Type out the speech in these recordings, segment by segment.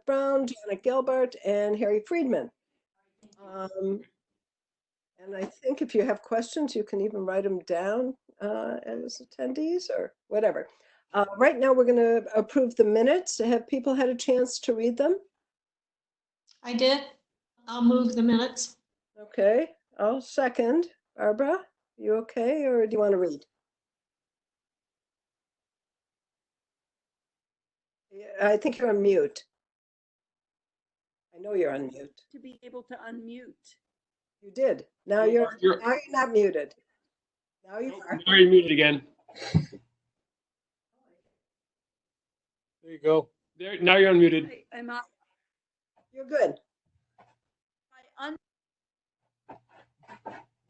Brown, Janet Gilbert, and Harry Friedman. And I think if you have questions, you can even write them down as attendees or whatever. Right now, we're going to approve the minutes. Have people had a chance to read them? I did. I'll move the minutes. Okay, I'll second. Barbara, you okay, or do you want to read? I think you're on mute. I know you're on mute. To be able to unmute. You did. Now you're not muted. Now you are. Now you're muted again. There you go. There, now you're unmuted. I'm up. You're good.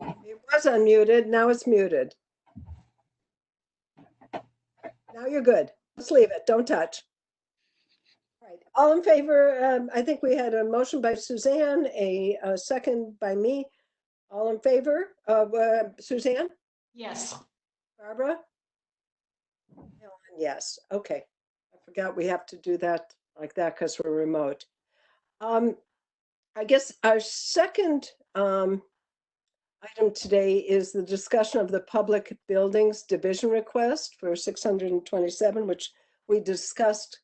It was unmuted. Now it's muted. Now you're good. Let's leave it. Don't touch. Right. All in favor? I think we had a motion by Suzanne, a second by me. All in favor of Suzanne? Yes. Barbara? Helen, yes. Okay. I forgot we have to do that like that because we're remote. I guess our second item today is the discussion of the public buildings division request for 627, which we discussed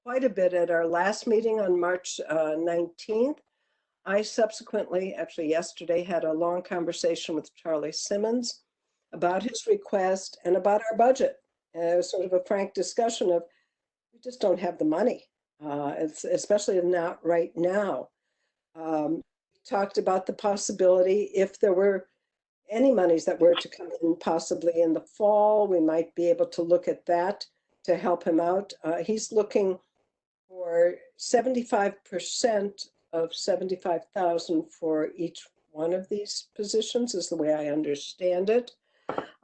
quite a bit at our last meeting on March 19th. I subsequently, actually yesterday, had a long conversation with Charlie Simmons about his request and about our budget. It was sort of a frank discussion of, we just don't have the money, especially not right now. Talked about the possibility, if there were any monies that were to come in possibly in the fall, we might be able to look at that to help him out. He's looking for 75% of 75,000 for each one of these positions is the way I understand it.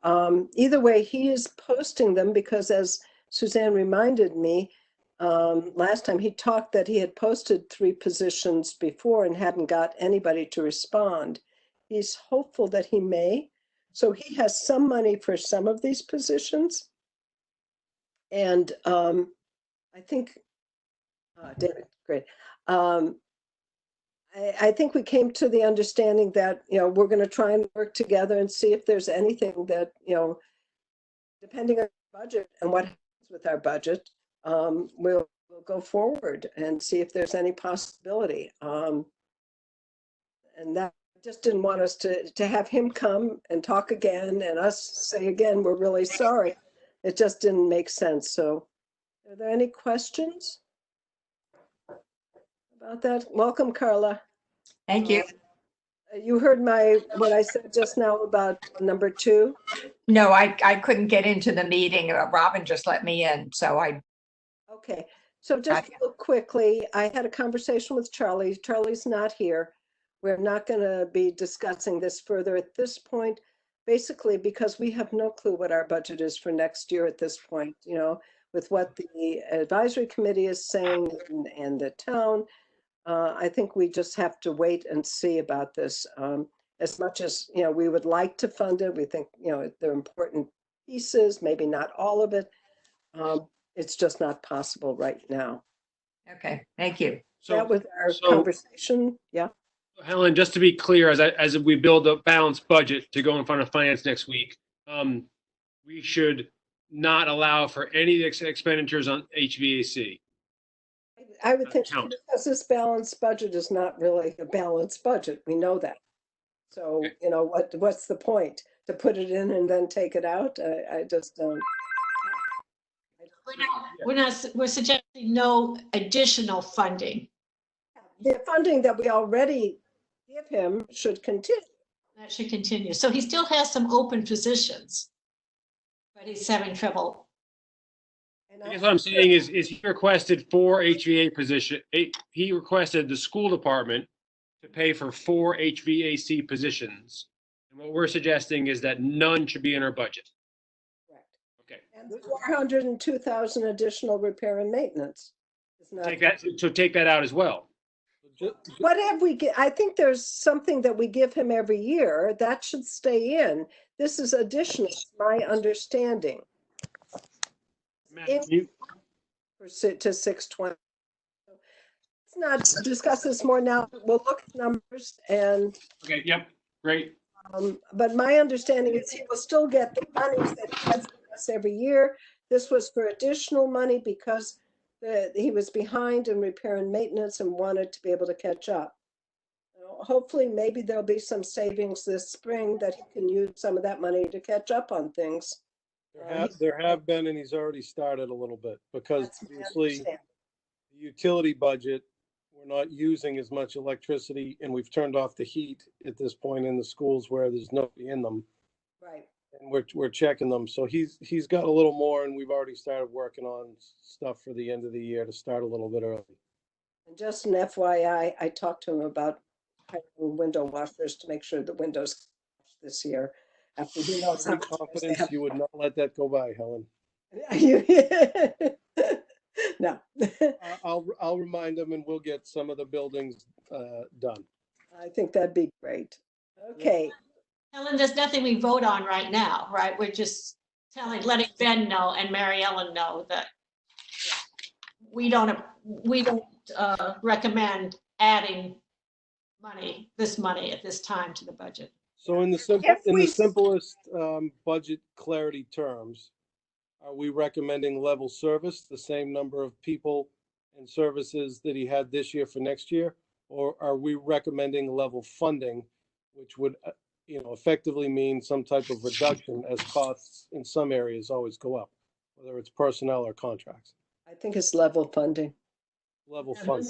Either way, he is posting them because, as Suzanne reminded me, last time he talked that he had posted 3 positions before and hadn't got anybody to respond. He's hopeful that he may. So he has some money for some of these positions. And I think, David, great. I think we came to the understanding that, we're going to try and work together and see if there's anything that, depending on our budget and what happens with our budget, we'll go forward and see if there's any possibility. And that just didn't want us to have him come and talk again and us say again, we're really sorry. It just didn't make sense. So are there any questions about that? Welcome, Carla. Thank you. You heard what I said just now about number 2? No, I couldn't get into the meeting. Robin just let me in, so I. Okay, so just real quickly, I had a conversation with Charlie. Charlie's not here. We're not going to be discussing this further at this point, basically because we have no clue what our budget is for next year at this point, with what the advisory committee is saying and the town. I think we just have to wait and see about this. As much as, we would like to fund it, we think, they're important pieces, maybe not all of it. It's just not possible right now. Okay, thank you. So that was our conversation. Yeah. Helen, just to be clear, as we build a balanced budget to go in front of finance next week, we should not allow for any expenditures on HVAC. I would think so, because this balanced budget is not really a balanced budget. We know that. So, what's the point to put it in and then take it out? I just don't. We're suggesting no additional funding. The funding that we already give him should continue. That should continue. So he still has some open positions, but he's having trouble. I guess what I'm saying is he requested 4 HVAC position. He requested the school department to pay for 4 HVAC positions. And what we're suggesting is that none should be in our budget. Correct. Okay. And the 402,000 additional repair and maintenance is not. Take that out as well. What have we get? I think there's something that we give him every year that should stay in. This is additional, my understanding. To 620. let's not discuss this more now. We'll look at numbers and, Okay, yep, great. but my understanding is he will still get the monies that he gets from us every year. This was for additional money because he was behind in repair and maintenance and wanted to be able to catch up. Hopefully, maybe there'll be some savings this spring that he can use some of that money to catch up on things. There have been, and he's already started a little bit, because That's my obviously understanding. the utility budget, we're not using as much electricity, and we've turned off the heat at this point in the schools where there's nobody in them, Right. and we're checking them. So he's got a little more, and we've already started working on stuff for the end of the year to start a little bit early. And just an FYI, I talked to him about hiring window washers to make sure the windows this year. After he knows how Pretty much space they confident have. you would not let that go by, Helen. No. I'll remind them, and we'll get some of the buildings done. I think that'd be great. Okay, Helen, there's nothing we vote on right now, right? We're just letting Ben know and Mary Ellen know that we don't recommend adding this money at this time to the budget. So in the simplest budget clarity terms, are we recommending level service, the same number of people and services that he had this year for next year? Or are we recommending level funding, which would, effectively mean some type of reduction as costs in some areas always go up, whether it's personnel or contracts? I think it's level funding. Level Yeah, funding.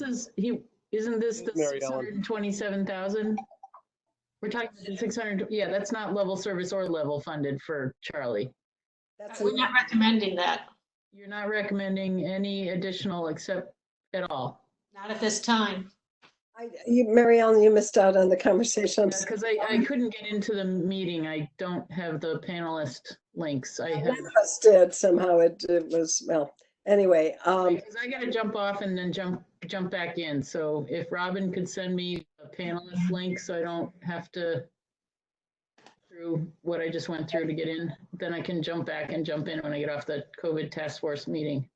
isn't this the Mary Ellen. 627,000? We're talking about the 600, yeah, that's not level service or level funded for Charlie. That's We're not recommending that, You're not recommending any additional except at all? not at this time. Mary Ellen, you missed out on the conversation. Because I couldn't get into the meeting. I don't have the panelist links. I have, None of us did somehow. It was, well, anyway, because I gotta jump off and then jump back in. So if Robin could send me a panelist link so I don't have to through what I just went through to get in, then I can jump back and jump in when I get off the COVID task force meeting.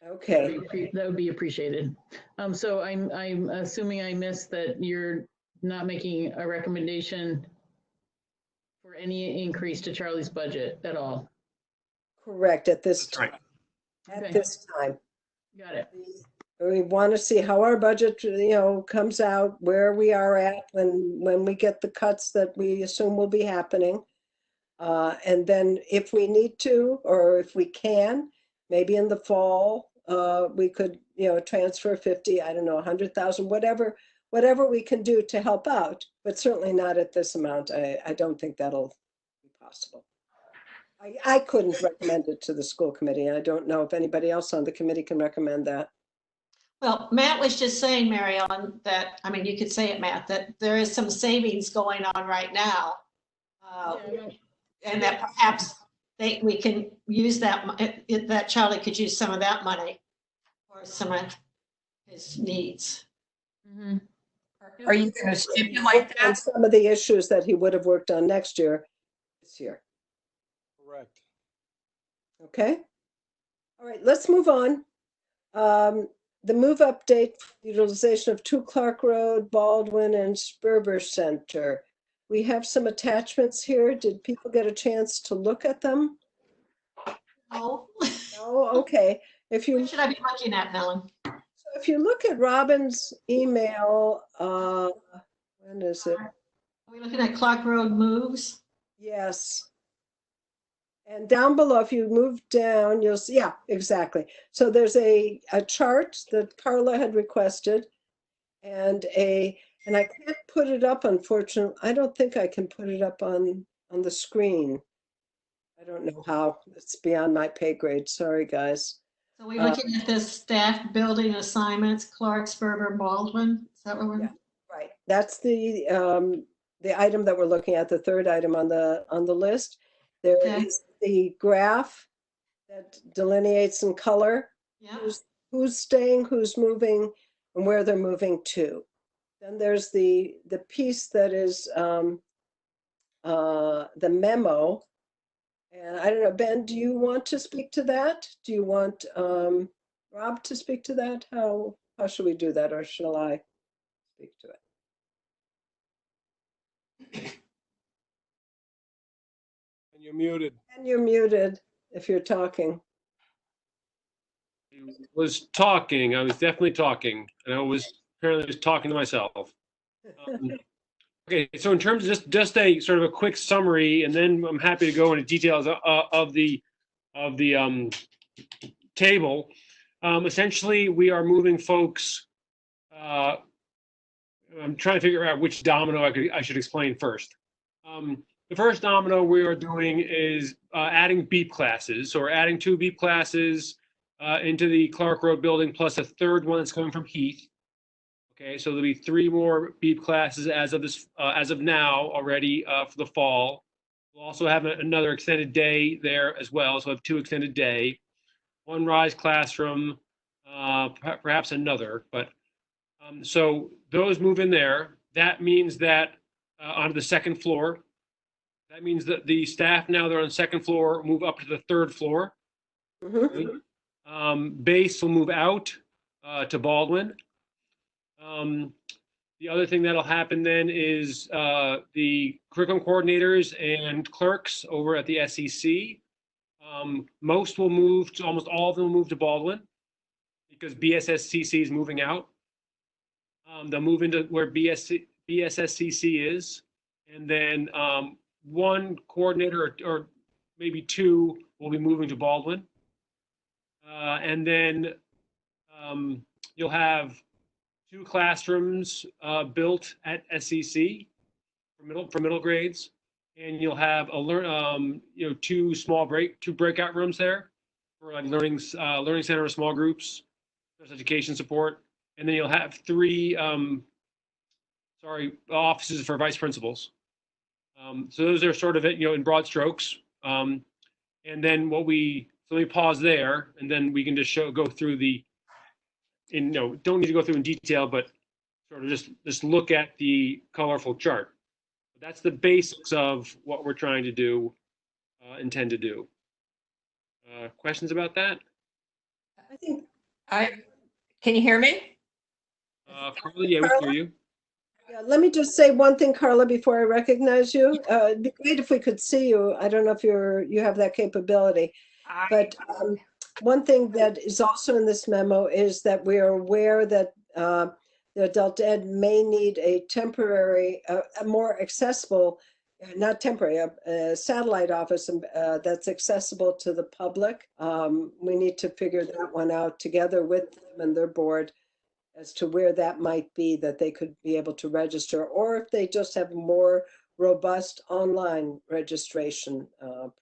okay. That would be appreciated. So I'm assuming I missed that you're not making a recommendation for any increase to Charlie's budget at all. Correct, at this That's right. time. At Okay. this time. Got it. We want to see how our budget, comes out, where we are at when we get the cuts that we assume will be happening. And then if we need to, or if we can, maybe in the fall, we could, transfer 50, I don't know, 100,000, whatever we can do to help out, but certainly not at this amount. I don't think that'll be possible. I couldn't recommend it to the school committee. I don't know if anybody else on the committee can recommend that. Well, Matt was just saying, Mary Ellen, that, I mean, you could say it, Matt, that there is some savings going on right now. And that perhaps we can use that Charlie could use some of that money for some of his needs. Mhm. Are you going to stipulate And that? some of the issues that he would have worked on next year, this year. Correct. Okay. All right, let's move on. The move update, utilization of 2 Clark Road, Baldwin and Sperber Center. We have some attachments here. Did people get a chance to look at them? Oh, Oh, okay. If you what should I be looking at, Helen? if you look at Robin's email, when is it? Are we looking at Clark Road moves? Yes. And down below, if you move down, you'll see, yeah, exactly. So there's a chart that Carla had requested and I can't put it up, unfortunately. I don't think I can put it up on the screen. I don't know how. It's beyond my pay grade. Sorry, guys. So we're looking at the staff building assignments, Clark, Sperber, Baldwin. Is that what we're? Yeah. Right. That's the item that we're looking at, the third item on the list. There Okay. is the graph that delineates in color Yeah. who's staying, who's moving, and where they're moving to. Then there's the piece that is the memo. And I don't know, Ben, do you want to speak to that? Do you want, or Rob to speak to that? How should we do that, or shall I speak to it? And you're muted. And you're muted if you're talking. I was talking. I was definitely talking, and I was apparently just talking to myself. Okay, so in terms of just a sort of a quick summary, and then I'm happy to go into details of the table. Essentially, we are moving folks. I'm trying to figure out which domino I should explain first. The first domino we are doing is adding BEEP classes. So we're adding 2 BEEP classes into the Clark Road building, plus a third one that's coming from Heath. Okay, so there'll be 3 more BEEP classes as of now already for the fall. We'll also have another extended day there as well. So we'll have 2 extended day, 1 RISE classroom, perhaps another. But so those move in there. That means that onto the second floor. That means that the staff now they're on the second floor move up to the 3rd floor. Base will move out to Baldwin. The other thing that'll happen then is the curriculum coordinators and clerks over at the SEC. Most will move to, almost all of them will move to Baldwin because BSSCC is moving out. They'll move into where BSSCC is, and then 1 coordinator or maybe 2 will be moving to Baldwin. And then you'll have 2 classrooms built at SEC for middle grades, and you'll have a 2 breakout rooms there for like learning center small groups, special education support, and then you'll have 3 offices for vice principals. So those are sort of it, in broad strokes. And then let me pause there, and then we can just go through don't need to go through in detail, but sort of just look at the colorful chart. That's the basics of what we're trying to do, intend to do. Questions about that? I think, Can you hear me? Carla, yeah, we can hear you. yeah, let me just say one thing, Carla, before I recognize you. It'd be great if we could see you. I don't know if you have that capability, but one thing that is also in this memo is that we are aware that the adult ed may need a temporary, a more accessible, not temporary, a satellite office that's accessible to the public. We need to figure that one out together with them and their board as to where that might be that they could be able to register, or if they just have more robust online registration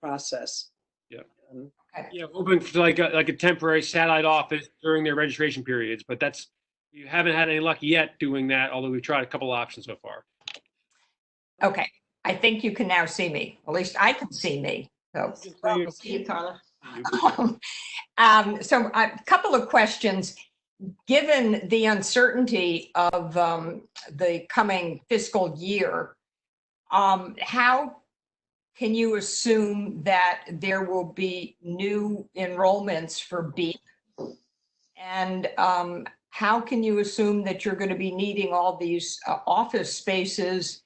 process. Yeah. Okay. Yeah, hoping for like a temporary satellite office during their registration periods, but you haven't had any luck yet doing that, although we've tried a couple options so far. Okay, I think you can now see me. At least I can see me. So, See you, Carla. so a couple of questions. Given the uncertainty of the coming fiscal year, how can you assume that there will be new enrollments for BEEP? And how can you assume that you're going to be needing all these office spaces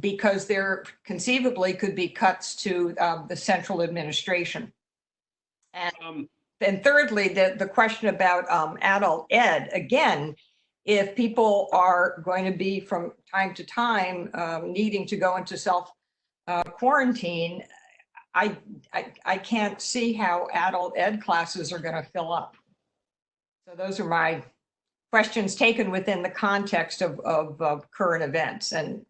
because there conceivably could be cuts to the central administration? And thirdly, the question about adult ed, again, if people are going to be from time to time needing to go into self quarantine, I can't see how adult ed classes are going to fill up. So those are my questions taken within the context of current events. And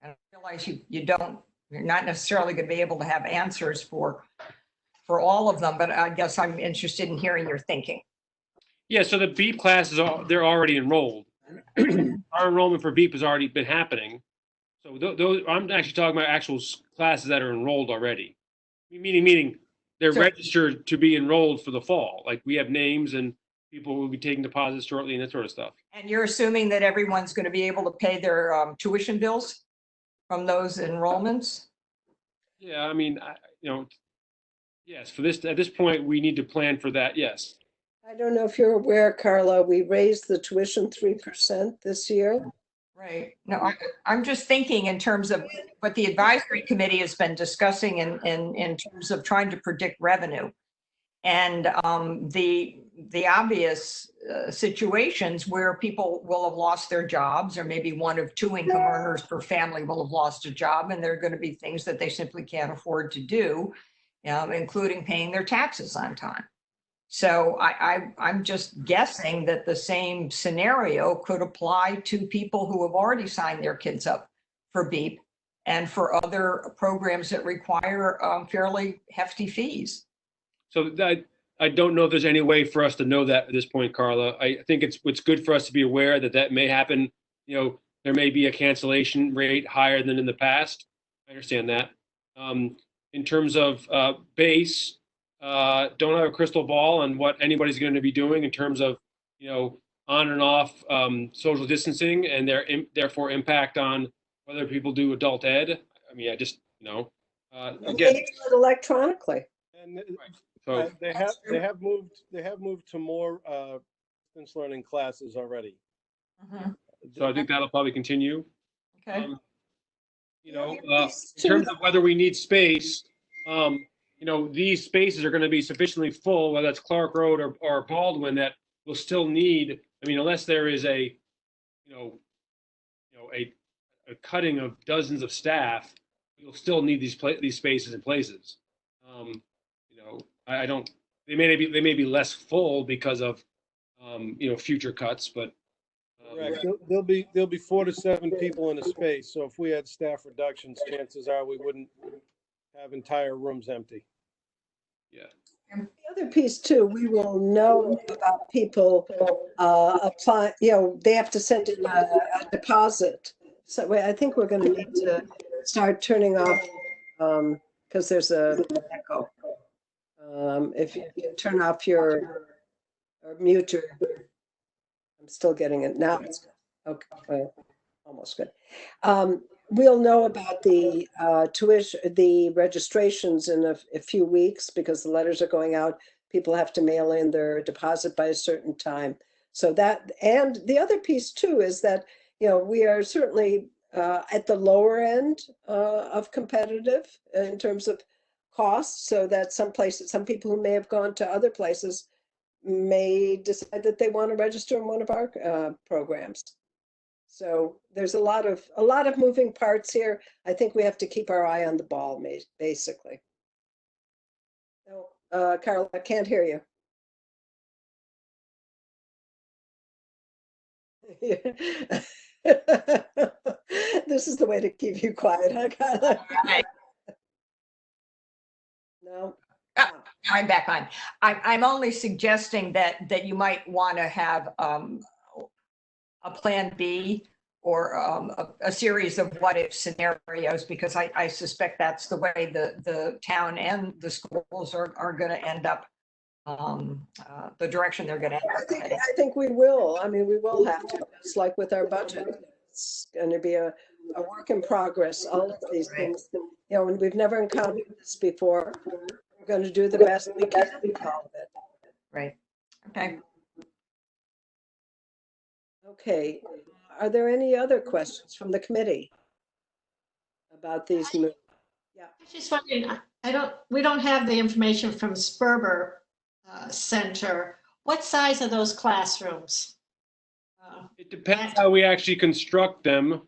I realize you're not necessarily going to be able to have answers for all of them, but I guess I'm interested in hearing your thinking. Yeah, so the BEEP classes they're already enrolled. Our enrollment for BEEP has already been happening. So those I'm actually talking about actual classes that are enrolled already. Meaning they're registered to be enrolled for the fall. Like we have names and people will be taking deposits shortly and that sort of stuff. And you're assuming that everyone's going to be able to pay their tuition bills from those enrollments? Yeah, I mean, yes, at this point, we need to plan for that, yes. I don't know if you're aware, Carla, we raised the tuition 3% this year. Right. No, I'm just thinking in terms of what the advisory committee has been discussing in terms of trying to predict revenue. And the obvious situations where people will have lost their jobs, or maybe one of two income earners per family will have lost a job, and there are going to be things that they simply can't afford to do, including paying their taxes on time. So I'm just guessing that the same scenario could apply to people who have already signed their kids up for BEEP and for other programs that require fairly hefty fees. So that, I don't know if there's any way for us to know that at this point, Carla. I think it's good for us to be aware that that may happen. You know, there may be a cancellation rate higher than in the past. I understand that. In terms of base, don't have a crystal ball on what anybody's going to be doing in terms of, you know, on and off social distancing and their therefore impact on whether people do adult ed. I mean, I just, you know, And again, they do it electronically. And so they have moved to more distance learning classes already. so I think that'll probably continue. Okay. You know, in terms of whether we need space, you know, these spaces are going to be sufficiently full, whether it's Clark Road or Baldwin, that will still need. I mean, unless there is a, a cutting of dozens of staff, you'll still need these spaces in places. You know, I don't. They may be less full because of future cuts, but Correct. There'll be 4 to 7 people in a space. So if we had staff reductions, chances are we wouldn't have entire rooms empty. yeah. The other piece too, we will know about people apply, they have to send in a deposit. So I think we're going to need to start turning off, because there's a echo. If you turn off or mute your, I'm still getting it now. It's okay, well, almost good. We'll know about the tuition, the registrations in a few weeks, because the letters are going out. People have to mail in their deposit by a certain time. So that, and the other piece too is that, we are certainly at the lower end of competitive in terms of costs, so that some people who may have gone to other places may decide that they want to register in one of our programs. So there's a lot of moving parts here. I think we have to keep our eye on the ball, basically. No, Carol, I can't hear you. This is the way to keep you quiet, huh, Carla? No. I'm back on. I'm only suggesting that you might want to have a plan B, or a series of what if scenarios, because I suspect that's the way the town and the schools are going to end up, the direction they're going to end up. I think we will. I mean, we will have to, just like with our budget. It's going to be a work in progress, all of these things. And we've never encountered this before. We're going to do the best we can with all of it. Right. Okay. Okay. Are there any other questions from the committee about these moves? Yeah. I was just wondering, we don't have the information from Sperber Center. What size are those classrooms? It depends how we actually construct them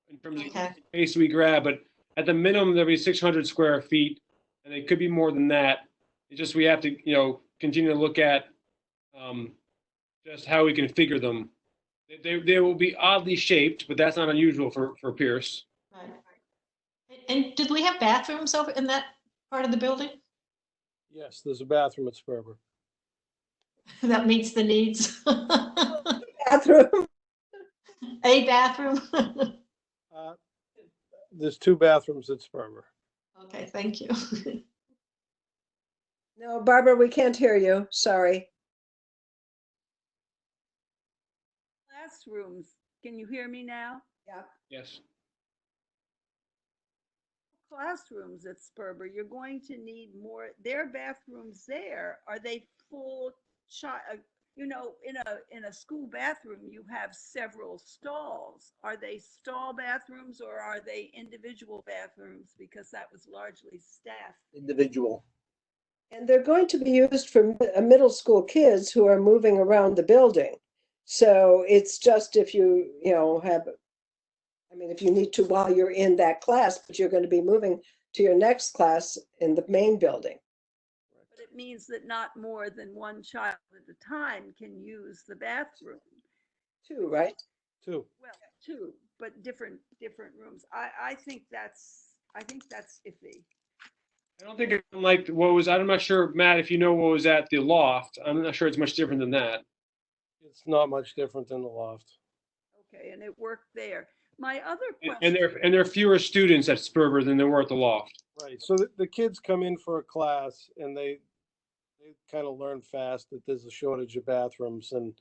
in terms of space we grab, but at the minimum, there'll be 600 square feet, and it could be more than that. It's just we have to, continue to look at just how we can figure them. They will be oddly shaped, but that's not unusual for Pierce. Right. And did we have bathrooms over in that part of the building? Yes, there's a bathroom at Sperber. That meets the needs. Bathroom. A bathroom. There's 2 bathrooms at Sperber. Okay, thank you. No, Barbara, we can't hear you. Sorry. Classrooms. Can you hear me now? Yeah. Yes. Classrooms at Sperber, you're going to need more. Their bathrooms there, are they full in a school bathroom, you have several stalls. Are they stall bathrooms or are they individual bathrooms? Because that was largely staffed. Individual. And they're going to be used for middle school kids who are moving around the building. So it's just if you have, I mean, if you need to while you're in that class, but you're going to be moving to your next class in the main building. But it means that not more than one child at a time can use the bathroom. Two, right? Two. Well, two, but different rooms. I think that's iffy. I don't think it's like what was, I'm not sure, Matt, if you know what was at the loft. I'm not sure it's much different than that. It's not much different than the loft. Okay, and it worked there. My other And question. there are fewer students at Sperber than there were at the loft. Right. So the kids come in for a class and they kind of learn fast that there's a shortage of bathrooms and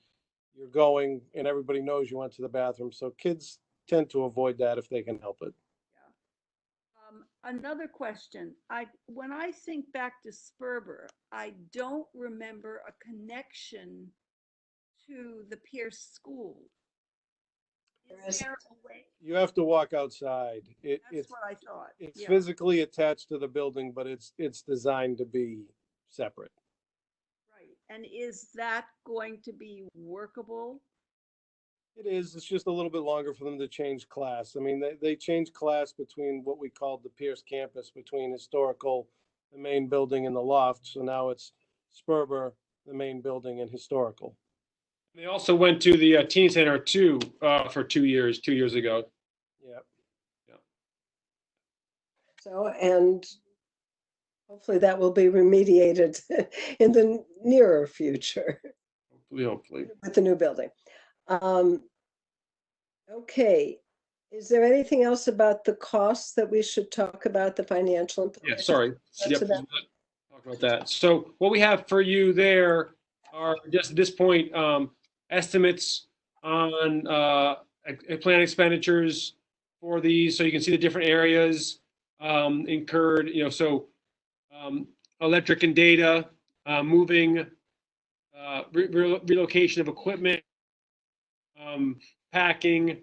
you're going and everybody knows you went to the bathroom. So kids tend to avoid that if they can help it. Another question. When I think back to Sperber, I don't remember a connection to the Pierce School. Is there a way? You have to walk outside. That's It's what I thought. it's Yeah. physically attached to the building, but it's designed to be separate. Right. And is that going to be workable? It is. It's just a little bit longer for them to change class. I mean, they changed class between what we called the Pierce campus, between historical, the main building, and the loft. So now it's Sperber, the main building, and historical. They also went to the teen center too for 2 years, 2 years ago. Yeah. So, and hopefully that will be remediated in the nearer future Hopefully. with the new building. Okay. Is there anything else about the costs that we should talk about, the financial Yeah, implications? sorry. Yep, talk about that. So what we have for you there are just at this point estimates on planned expenditures for these, so you can see the different areas incurred. So electric and data, moving, relocation of equipment, packing,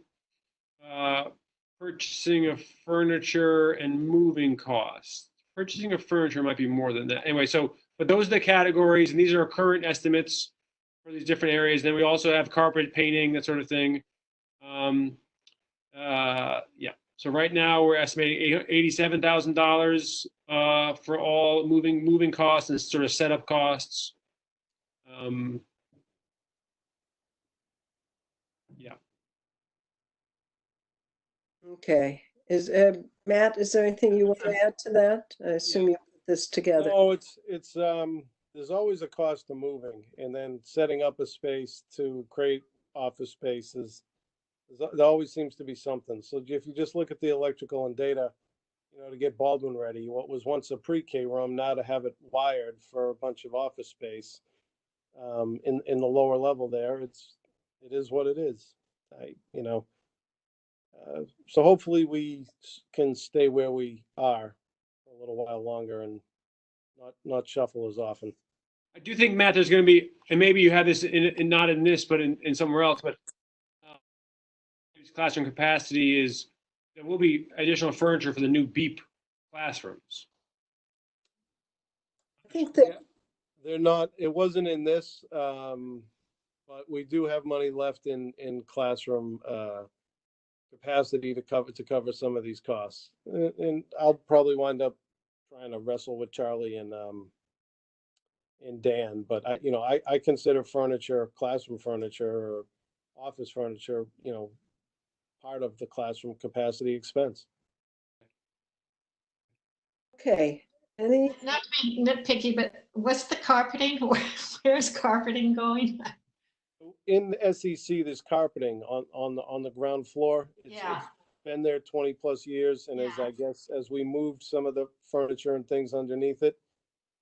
purchasing of furniture, and moving costs. Purchasing of furniture might be more than that. Anyway, but those are the categories, and these are our current estimates for these different areas. Then we also have carpet, painting, that sort of thing. Yeah. So right now we're estimating $87,000 for all moving costs and sort of setup costs. Yeah. Okay. Matt, is there anything you want to add to that? I assume you put this together. No, it's there's always a cost to moving, and then setting up a space to create office spaces. There always seems to be something. So if you just look at the electrical and data, to get Baldwin ready, what was once a pre-K room, now to have it wired for a bunch of office space in the lower level there, it is what it is. So hopefully we can stay where we are for a little while longer and not shuffle as often. I do think, Matt, there's going to be, and maybe you have this not in this, but in somewhere else, but classroom capacity is there will be additional furniture for the new BEEP classrooms. I think that They're not, it wasn't in this, but we do have money left in classroom capacity to cover some of these costs. And I'll probably wind up trying to wrestle with Charlie and Dan, but I consider furniture, classroom furniture or office furniture, part of the classroom capacity expense. okay. Any Not to be nitpicky, but what's the carpeting? Where's carpeting going? In the SEC, there's carpeting on the ground floor. It's been there 20 plus years, and as we moved some of the furniture and things underneath it,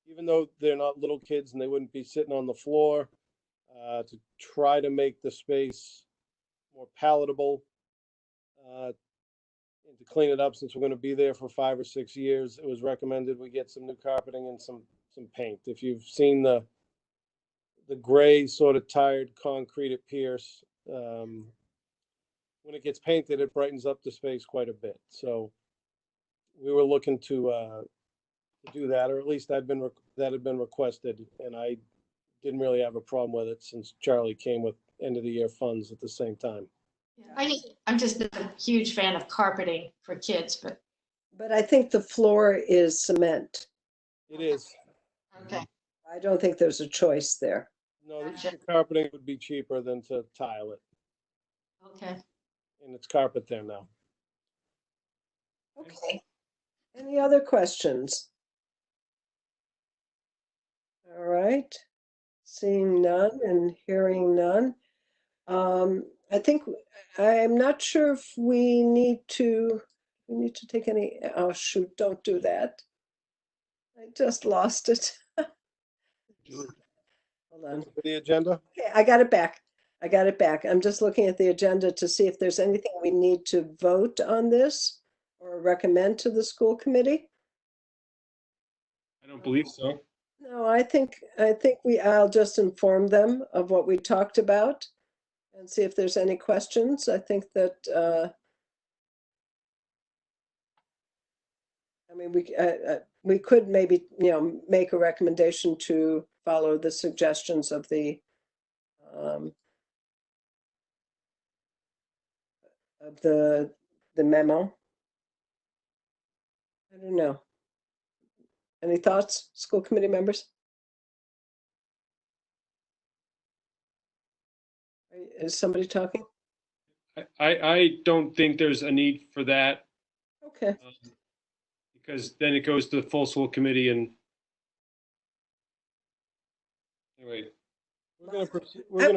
even though they're not little kids and they wouldn't be sitting on the floor, to try to make the space more palatable, and to clean it up, since we're going to be there for 5 or 6 years, it was recommended we get some new carpeting and some paint. If you've seen the the gray sort of tired concrete at Pierce. When it gets painted, it brightens up the space quite a bit. So we were looking to do that, or at least that had been requested, and I didn't really have a problem with it since Charlie came with end of the year funds at the same time. I'm just not a huge fan of carpeting for kids, But I think the floor is cement. It is. okay. I don't think there's a choice there. No, Gotcha. the carpeting would be cheaper than to tile it, Okay. and it's carpet there now. Okay. Any other questions? All right. Seeing none and hearing none. I think I'm not sure if we need to take any, oh shoot, don't do that. I just lost it. Hold on. The agenda? Okay, I got it back. I got it back. I'm just looking at the agenda to see if there's anything we need to vote on this or recommend to the school committee. I don't believe so. No, I think I'll just inform them of what we talked about and see if there's any questions. I think that, I mean, we could maybe, make a recommendation to follow the suggestions of the memo. I don't know. Any thoughts, school committee members? Is somebody talking? I don't think there's a need for that, Okay, because then it goes to the full school committee and anyway. We're gonna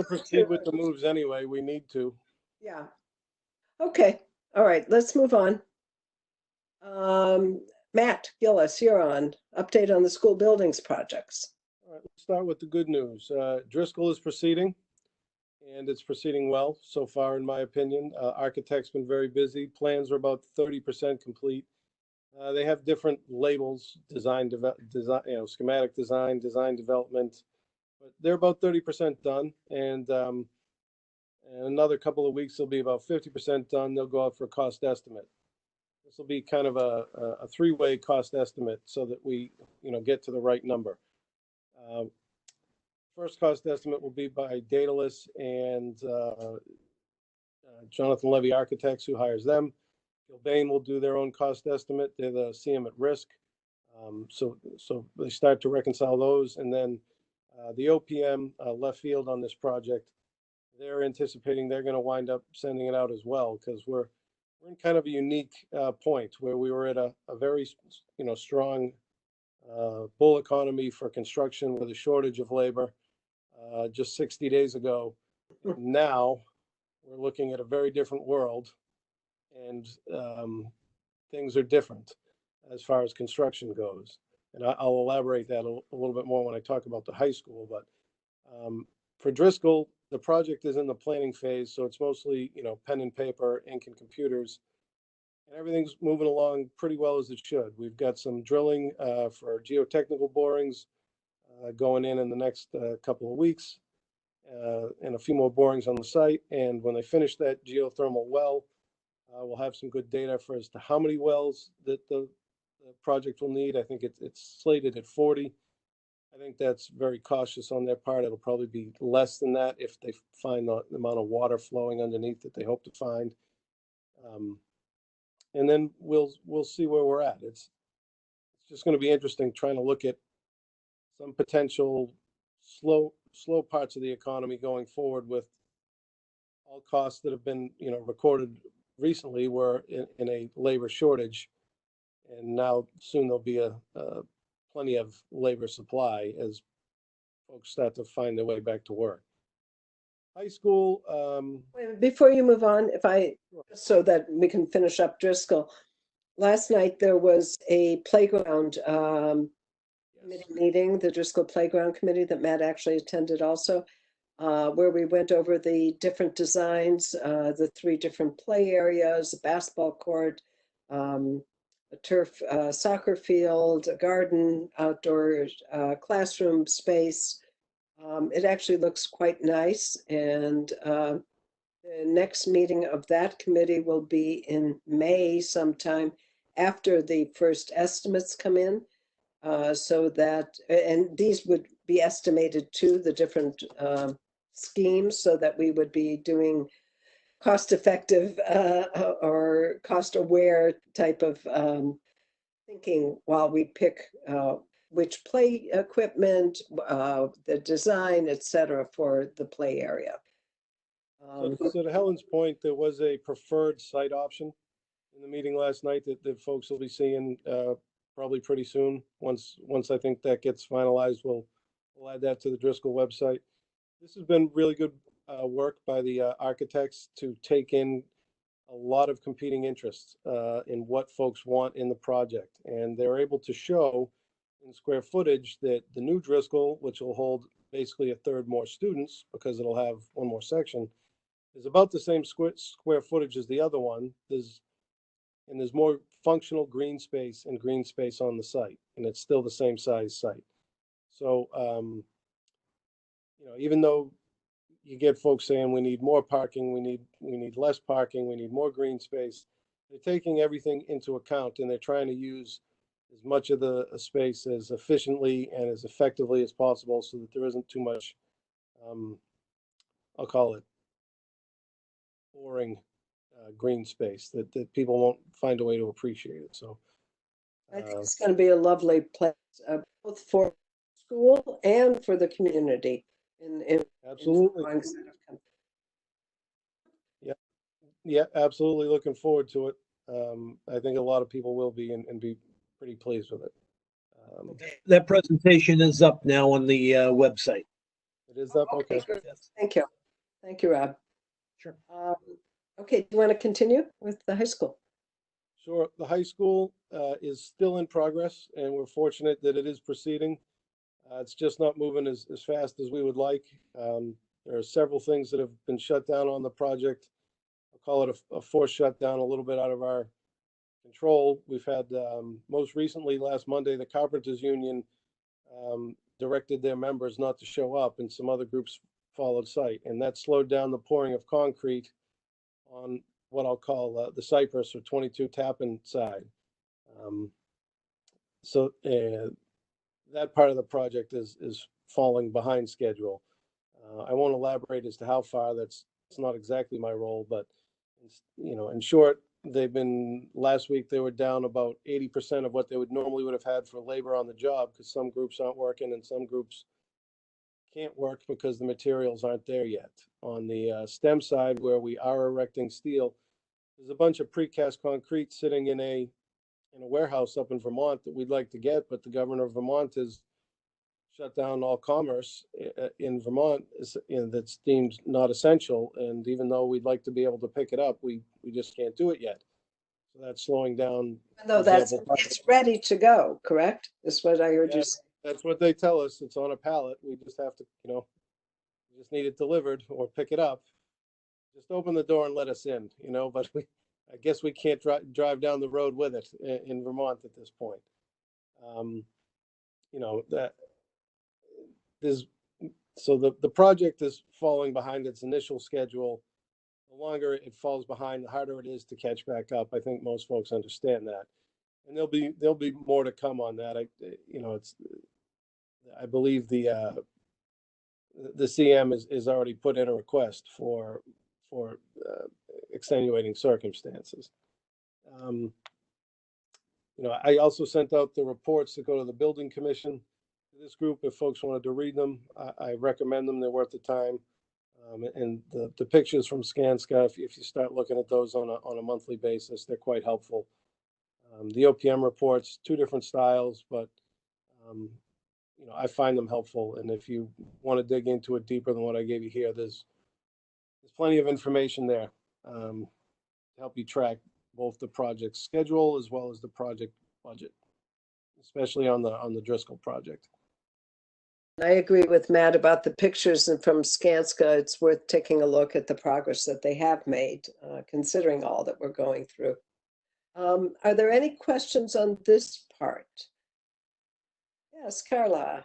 proceed with the moves anyway. We need to. yeah. Okay, all right, let's move on. Matt Gillis, you're on. Update on the school buildings projects. All right, let's start with the good news. Driscoll is proceeding, and it's proceeding well so far, in my opinion. Architect's been very busy. Plans are about 30% complete. They have different labels: design, schematic design, design development, but they're about 30% done. And in another couple of weeks, they'll be about 50% done. They'll go out for a cost estimate. This will be kind of a three-way cost estimate so that we, get to the right number. First cost estimate will be by Daedalus and Jonathan Levy Architects, who hires them. Gilbane will do their own cost estimate. They're the CM at risk. So they start to reconcile those. And then the OPM left field on this project, they're anticipating they're going to wind up sending it out as well, because we're in kind of a unique point where we were at a very, strong bull economy for construction with a shortage of labor just 60 days ago. Now we're looking at a very different world, and things are different as far as construction goes. And I'll elaborate that a little bit more when I talk about the high school. But for Driscoll, the project is in the planning phase, so it's mostly, pen and paper, ink and computers, and everything's moving along pretty well as it should. We've got some drilling for geotechnical borings going in the next couple of weeks, and a few more borings on the site. And when they finish that geothermal well, we'll have some good data for as to how many wells that the project will need. I think it's slated at 40. I think that's very cautious on their part. It'll probably be less than that if they find the amount of water flowing underneath that they hope to find. And then we'll see where we're at. It's just going to be interesting trying to look at some potential slow parts of the economy going forward, with all costs that have been recorded recently were in a labor shortage, and now soon there'll be a plenty of labor supply as folks start to find their way back to work. High school. Before you move on, so that we can finish up Driscoll, last night there was a playground committee meeting, the Driscoll Playground Committee, that Matt actually attended also, where we went over the different designs, the 3 different play areas, a basketball court, a turf soccer field, a garden, outdoor classroom space, It actually looks quite nice, and the next meeting of that committee will be in May sometime after the first estimates come in. So that, and these would be estimated to the different schemes so that we would be doing cost-effective or cost-aware type of thinking while we pick which play equipment, the design, et cetera, for the play area. So to Helen's point, there was a preferred site option in the meeting last night that folks will be seeing probably pretty soon. Once I think that gets finalized, we'll add that to the Driscoll website. This has been really good work by the architects to take in a lot of competing interests in what folks want in the project. And they're able to show in square footage that the new Driscoll, which will hold basically a third more students because it'll have one more section, is about the same square footage as the other one. There's more functional green space and green space on the site, and it's still the same size site. So, even though you get folks saying we need more parking, we need less parking, we need more green space, they're taking everything into account, and they're trying to use as much of the space as efficiently and as effectively as possible so that there isn't too much, I'll call it boring green space that people won't find a way to appreciate it. So I think it's going to be a lovely place, both for school and for the community. Absolutely. Yeah, absolutely. Looking forward to it. I think a lot of people will be and be pretty pleased with it. That presentation is up now on the website. It is up. Okay. Thank you. Thank you, Rob. Sure. Okay, do you want to continue with the high school? Sure. The high school is still in progress, and we're fortunate that it is proceeding. It's just not moving as fast as we would like. There are several things that have been shut down on the project. I'll call it a forced shutdown, a little bit out of our control. We've had, most recently, last Monday, the Carpenters Union directed their members not to show up, and some other groups followed suit. And that slowed down the pouring of concrete on what I'll call the Cypress or 22 Tappan side. So that part of the project is falling behind schedule. I won't elaborate as to how far. That's not exactly my role, but in short, last week they were down about 80% of what they would have had for labor on the job, because some groups aren't working and some groups can't work because the materials aren't there yet. On the STEM side, where we are erecting steel, there's a bunch of precast concrete sitting in a warehouse up in Vermont that we'd like to get, but the governor of Vermont has shut down all commerce in Vermont that's deemed not essential. And even though we'd like to be able to pick it up, we just can't do it yet. So that's slowing down. No, it's ready to go, correct? Is what I heard you say. That's what they tell us. It's on a pallet. We just have to, we just need it delivered or pick it up. Just open the door and let us in, but I guess we can't drive down the road with it in Vermont at this point. So the project is falling behind its initial schedule. The longer it falls behind, the harder it is to catch back up. I think most folks understand that, and there'll be more to come on that. I believe the CM is already put in a request for extenuating circumstances. I also sent out the reports that go to the building commission. This group, if folks wanted to read them, I recommend them. They're worth the time. And the pictures from Skanska, if you start looking at those on a monthly basis, they're quite helpful. The OPM reports, 2 different styles, but I find them helpful. And if you want to dig into it deeper than what I gave you here, there's plenty of information there to help you track both the project schedule as well as the project budget, especially on the Driscoll project. I agree with Matt about the pictures, and from Skanska, it's worth taking a look at the progress that they have made, considering all that we're going through. Are there any questions on this part? Yes, Carla.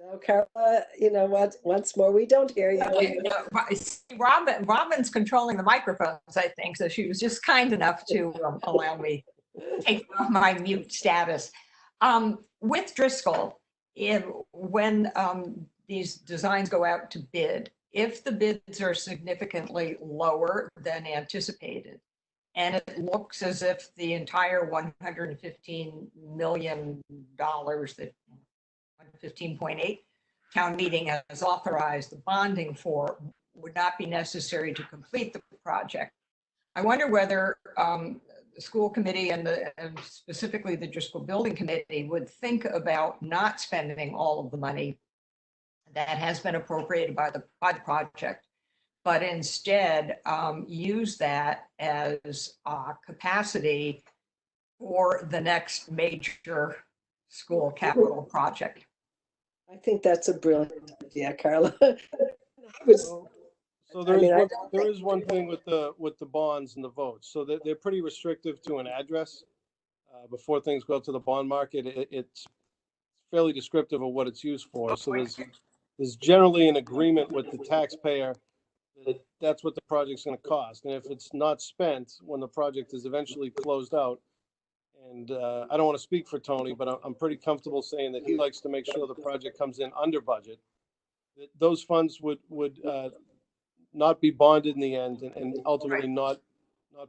No, Carla, you know what? Once more, we don't hear you. Okay, Robin's controlling the microphones, I think, so she was just kind enough to allow me to take off my mute status. With Driscoll, when these designs go out to bid, if the bids are significantly lower than anticipated, and it looks as if the entire $115 million that 115.8 town meeting has authorized the bonding for would not be necessary to complete the project. I wonder whether the school committee and specifically the Driscoll Building Committee would think about not spending all of the money that has been appropriated by the project, but instead use that as capacity for the next major school capital project. I think that's a brilliant idea, Carla. I was, So there I is mean, I one, don't there think- is one thing with the bonds and the votes. So they're pretty restrictive to an address. Before things go to the bond market, it's fairly descriptive of what it's used for. So there's generally an agreement with the taxpayer that that's what the project's going to cost. And if it's not spent when the project is eventually closed out, and I don't want to speak for Tony, but I'm pretty comfortable saying that he likes to make sure the project comes in under budget. That those funds would not be bonded in the end, and ultimately not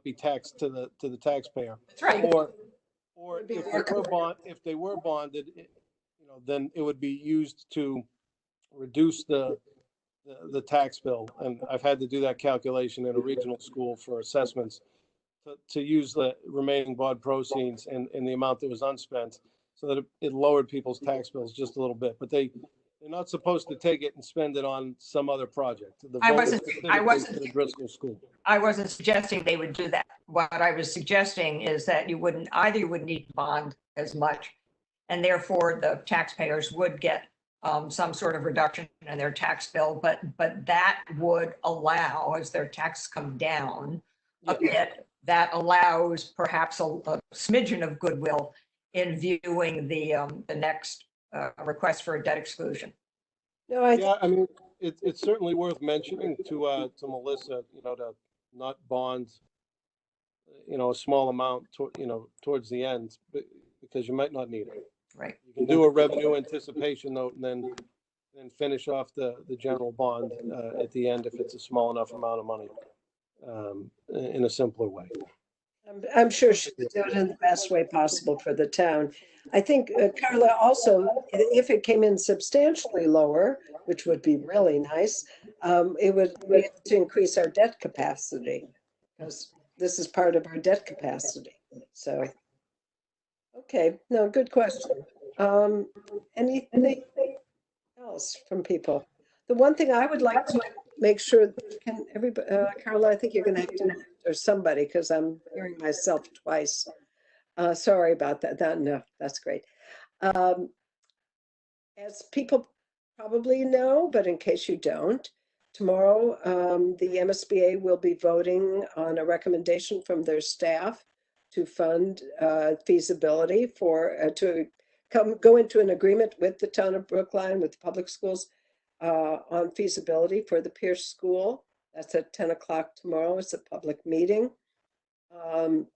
be taxed to the taxpayer. That's right. Or if they were bonded, you know, then it would be used to reduce the tax bill. And I've had to do that calculation in a regional school for assessments to use the remaining bond proceeds and the amount that was unspent, so that it lowered people's tax bills just a little bit. But they're not supposed to take it and spend it on some other project. The I vote is wasn't- specifically for the Driscoll School. I wasn't suggesting they would do that. What I was suggesting is that you wouldn't need to bond as much, and therefore the taxpayers would get some sort of reduction in their tax bill, but that would allow, as their taxes come down a bit, that allows perhaps a smidgen of goodwill in viewing the next request for a debt exclusion. No, I Yeah, I mean, it's certainly worth mentioning to Melissa, you know, to not bond, you know, a small amount, towards the end, because you might not need it. Right. You can do a revenue anticipation note and then finish off the general bond at the end if it's a small enough amount of money, in a simpler way. I'm sure she would do it in the best way possible for the town. I think, Carla, also, if it came in substantially lower, which would be really nice, we have to increase our debt capacity, because this is part of our debt capacity. So, okay, no, good question. Anything else from people? The one thing I would like to make sure, can everybody, Carla, I think you're going to have to, or somebody, because I'm hearing myself twice. Sorry about that. No, that's great. As people probably know, but in case you don't, tomorrow the MSBA will be voting on a recommendation from their staff to fund feasibility to go into an agreement with the town of Brookline, with the public schools, on feasibility for the Pierce School. That's at 10 o'clock tomorrow. It's a public meeting. Then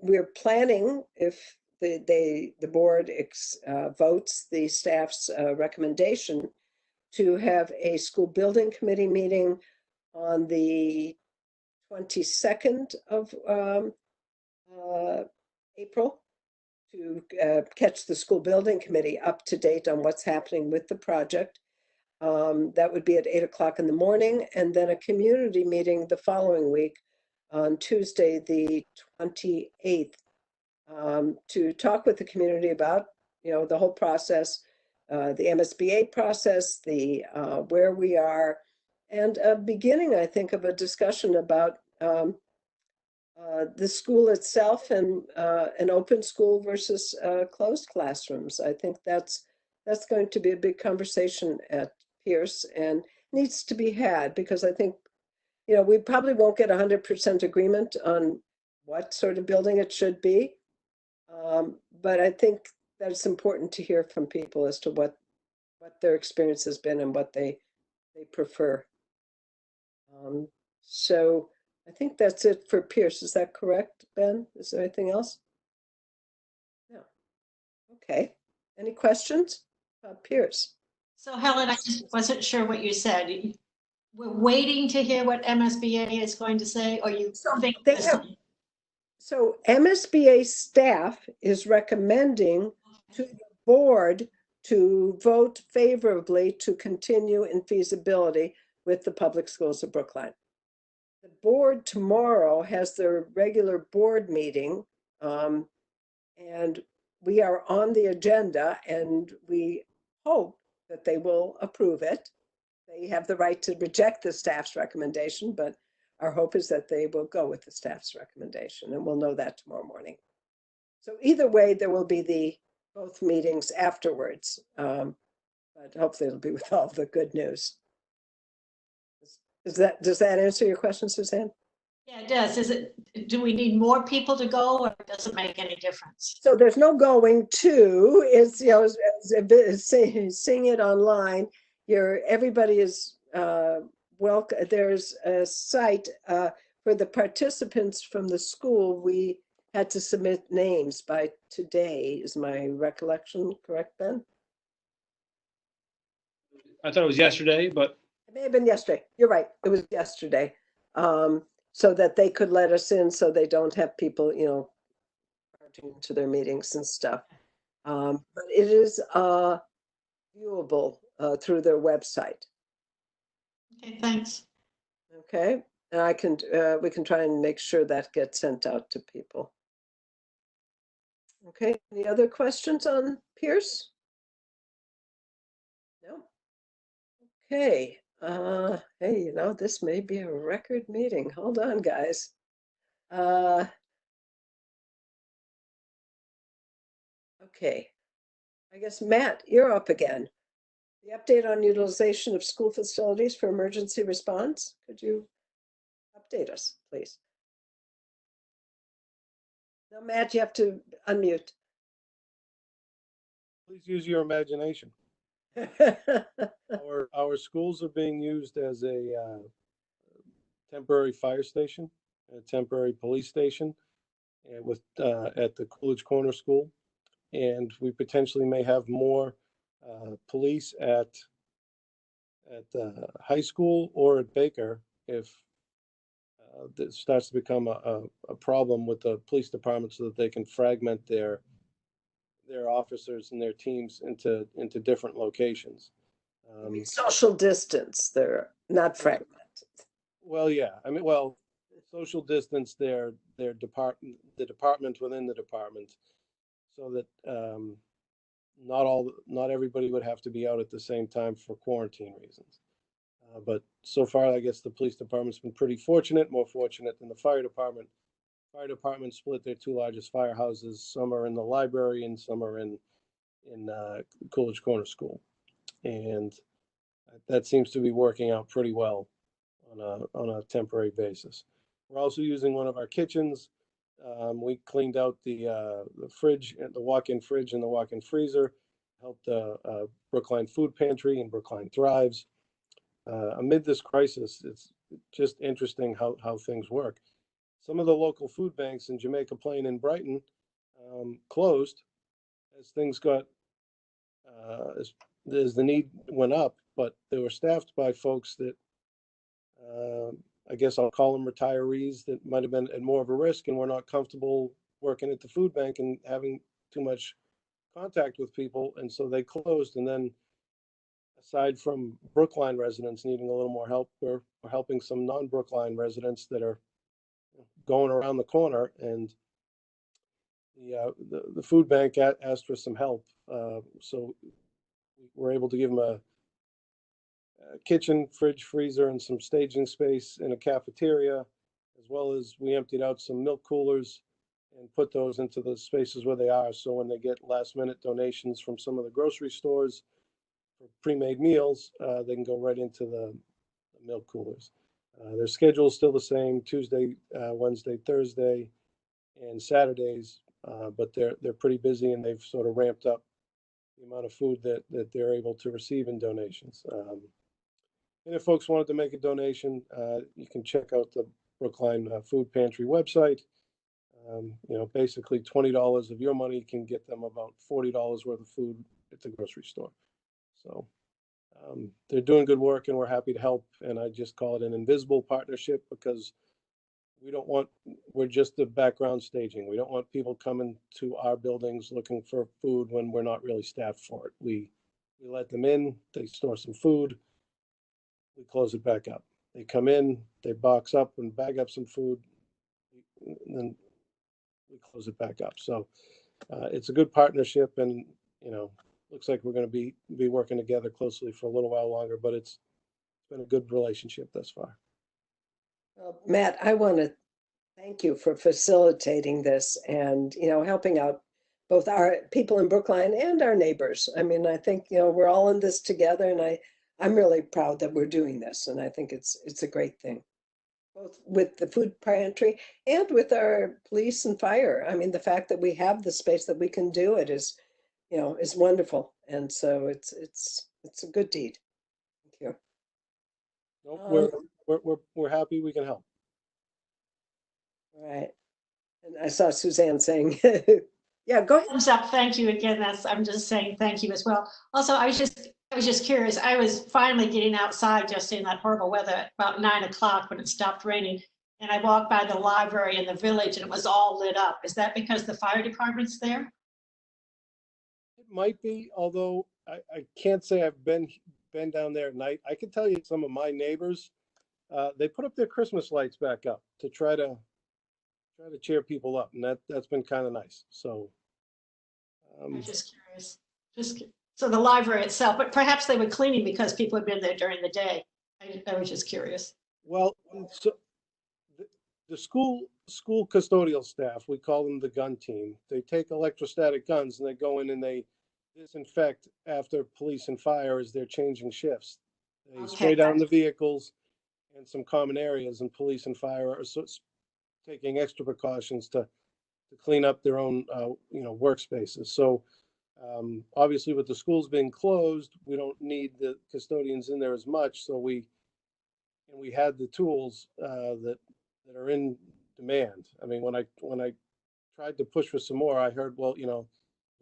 we're planning, if the board votes the staff's recommendation, to have a school building committee meeting on the 22nd of April, to catch the school building committee up to date on what's happening with the project. That would be at 8 o'clock in the morning, and then a community meeting the following week on Tuesday, the 28th, to talk with the community about, the whole process, the MSBA process, the where we are, and a beginning, I think, of a discussion about the school itself and an open school versus closed classrooms. I think that's going to be a big conversation at Pierce and needs to be had, because I think, we probably won't get 100% agreement on what sort of building it should be. but I think that it's important to hear from people as to what their experience has been and what they prefer. So I think that's it for Pierce. Is that correct, Ben? Is there anything else? No. Okay. Any questions about Pierce? So Helen, I just wasn't sure what you said. We're waiting to hear what MSBA is going to say, or you So think they this? have, so MSBA staff is recommending to the board to vote favorably to continue in feasibility with the public schools of Brookline. The board tomorrow has their regular board meeting, and we are on the agenda, and we hope that they will approve it. They have the right to reject the staff's recommendation, but our hope is that they will go with the staff's recommendation, and we'll know that tomorrow morning. So either way, there will be both meetings afterwards, but hopefully it'll be with all the good news. Does that answer your question, Suzanne? Yeah, it does. Do we need more people to go, or does it make any difference? So there's no going to, it's, you know, seeing it online, everybody is welcome. There's a site for the participants from the school. We had to submit names by today, is my recollection correct, Ben? I thought it was yesterday, but It may have been yesterday. You're right. It was yesterday. So that they could let us in, so they don't have people, you know, to their meetings and stuff. But it is viewable through their website. Okay, thanks. Okay, and we can try and make sure that gets sent out to people. Okay, any other questions on Pierce? No. Okay. Hey, you know, this may be a record meeting. Hold on, guys. Okay. I guess, Matt, you're up again. The update on utilization of school facilities for emergency response. Could you update us, please? No, Matt, you have to unmute. Please use your imagination. Our schools are being used as a temporary fire station, a temporary police station, and at the Coolidge Corner School, and we potentially may have more police at high school or at Baker if it starts to become a problem with the police department, so that they can fragment their officers and their teams into different locations. Social distance, they're not fragmented. Well, yeah, I mean, well, social distance their department, the department within the department, so that not everybody would have to be out at the same time for quarantine reasons. But so far, I guess the police department's been pretty fortunate, more fortunate than the fire department. Fire department split their two largest firehouses. Some are in the library and some are in Coolidge Corner School, and that seems to be working out pretty well on a temporary basis. We're also using one of our kitchens. We cleaned out the fridge, the walk-in fridge and the walk-in freezer, helped Brookline Food Pantry and Brookline Thrives. Amid this crisis, it's just interesting how things work. Some of the local food banks in Jamaica Plain and Brighton closed as things got, as the need went up, but they were staffed by folks that I guess I'll call them retirees that might have been at more of a risk and were not comfortable working at the food bank and having too much contact with people. And so they closed. And then aside from Brookline residents needing a little more help, we're helping some non-Brookline residents that are going around the corner. And the food bank asked for some help. So we're able to give them a kitchen, fridge, freezer, and some staging space in a cafeteria, as well as we emptied out some milk coolers and put those into the spaces where they are. So when they get last minute donations from some of the grocery stores for pre-made meals, they can go right into the milk coolers. Their schedule is still the same: Tuesday, Wednesday, Thursday, and Saturdays but they're pretty busy, and they've sort of ramped up the amount of food that they're able to receive in donations. And if folks wanted to make a donation, you can check out the Brookline Food Pantry website. Basically $20 of your money can get them about $40 worth of food at the grocery store. So they're doing good work, and we're happy to help. And I just call it an invisible partnership because we're just the background staging. We don't want people coming to our buildings looking for food when we're not really staffed for it. We let them in, they store some food, we close it back up. They come in, they box up and bag up some food, and then we close it back up. So it's a good partnership, and looks like we're going to be working together closely for a little while longer, but it's been a good relationship thus far. Well, Matt, I want to thank you for facilitating this and, helping out both our people in Brookline and our neighbors. I mean, I think, we're all in this together, and I'm really proud that we're doing this. And I think it's a great thing, both with the food pantry and with our police and fire. I mean, the fact that we have the space that we can do it is wonderful. And so it's a good deed. Thank you. Nope, we're happy we can help. Right. And I saw Suzanne saying, yeah, go ahead. Thumbs up. Thank you again. I'm just saying thank you as well. Also, I was just curious. I was finally getting outside just in that horrible weather at about 9 o'clock when it stopped raining. And I walked by the library in the village and it was all lit up. Is that because the fire department's there? It might be, although I can't say I've been down there at night. I can tell you some of my neighbors, they put up their Christmas lights back up to try to cheer people up, and that's been kind of nice. So I'm just curious. So the library itself, but perhaps they were cleaning because people had been there during the day. I was just curious. Well, so the school custodial staff, we call them the gun team. They take electrostatic guns and they go in and they disinfect after police and fire as they're changing shifts. They spray down the vehicles and some common areas, and police and fire are taking extra precautions to clean up their own workspaces. So obviously with the schools being closed, we don't need the custodians in there as much. So we had the tools that are in demand. I mean, when I tried to push for some more, I heard, well,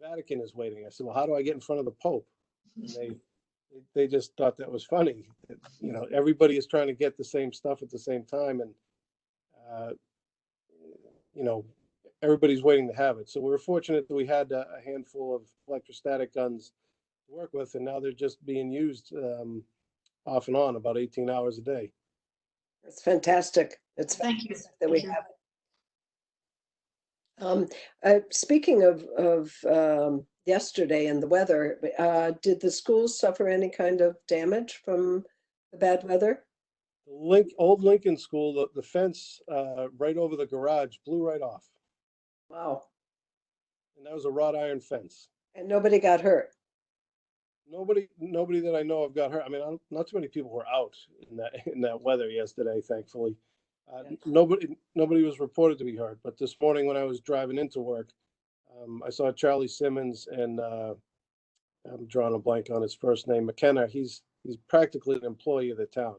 Vatican is waiting. I said, well, how do I get in front of the Pope? And they just thought that was funny. Everybody is trying to get the same stuff at the same time, and everybody's waiting to have it. So we were fortunate that we had a handful of electrostatic guns to work with, and now they're just being used off and on about 18 hours a day. It's fantastic. Thank you that we have it. Speaking of yesterday and the weather, did the schools suffer any kind of damage from the bad weather? Old Lincoln School, the fence right over the garage blew right off. Wow. And that was a wrought iron fence. And nobody got hurt? Nobody that I know of got hurt. I mean, not too many people were out in that weather yesterday, thankfully. Nobody was reported to be hurt. But this morning when I was driving into work, I saw Charlie Simmons and I'm drawing a blank on his first name, McKenna. He's practically an employee of the town.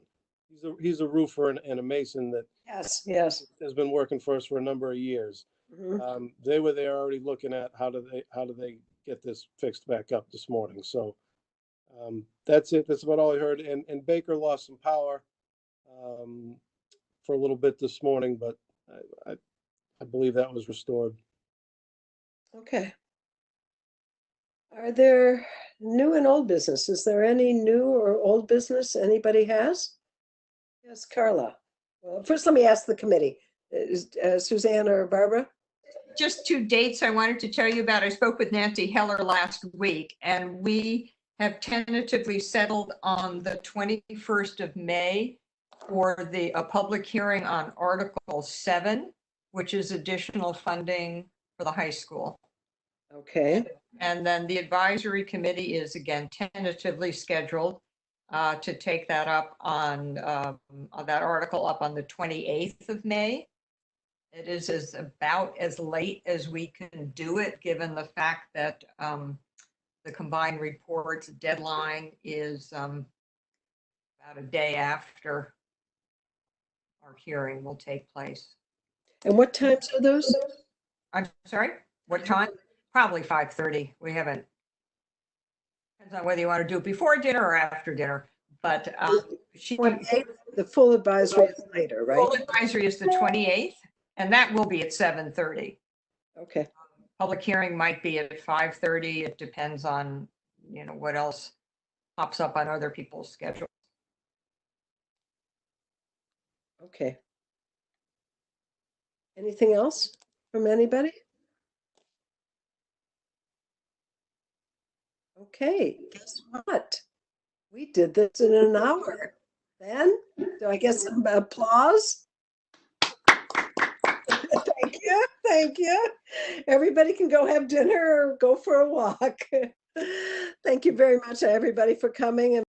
He's a roofer and a mason that yes has been working for us for a number of years. Mm-hmm. They were there already looking at how do they get this fixed back up this morning. So that's it. That's about all I heard. And Baker lost some power for a little bit this morning, but I believe that was restored. Okay. Are there new and old business? Is there any new or old business anybody has? Yes, Carla. Well, first, let me ask the committee. Is Suzanne or Barbara? Just 2 dates I wanted to tell you about. I spoke with Nancy Heller last week, and we have tentatively settled on the 21st of May for a public hearing on Article 7, which is additional funding for the high school. Okay. And then the advisory committee is again tentatively scheduled to take that up on that article up on the 28th of May. It is about as late as we can do it, given the fact that the combined reports deadline is about a day after our hearing will take place. And what times are those? I'm sorry, what time? Probably 5:30. We haven't, depends on whether you want to do it before dinner or after dinner, but she. 28th, the full advisory is later, right? Full advisory is the 28th, and that will be at 7:30. Okay, Public hearing might be at 5:30. It depends on, what else pops up on other people's schedules. okay. Anything else from anybody? Okay, guess what? We did this in an hour. Then, do I get some applause? Thank you, thank you. Everybody can go have dinner or go for a walk. Thank you very much, everybody, for coming. And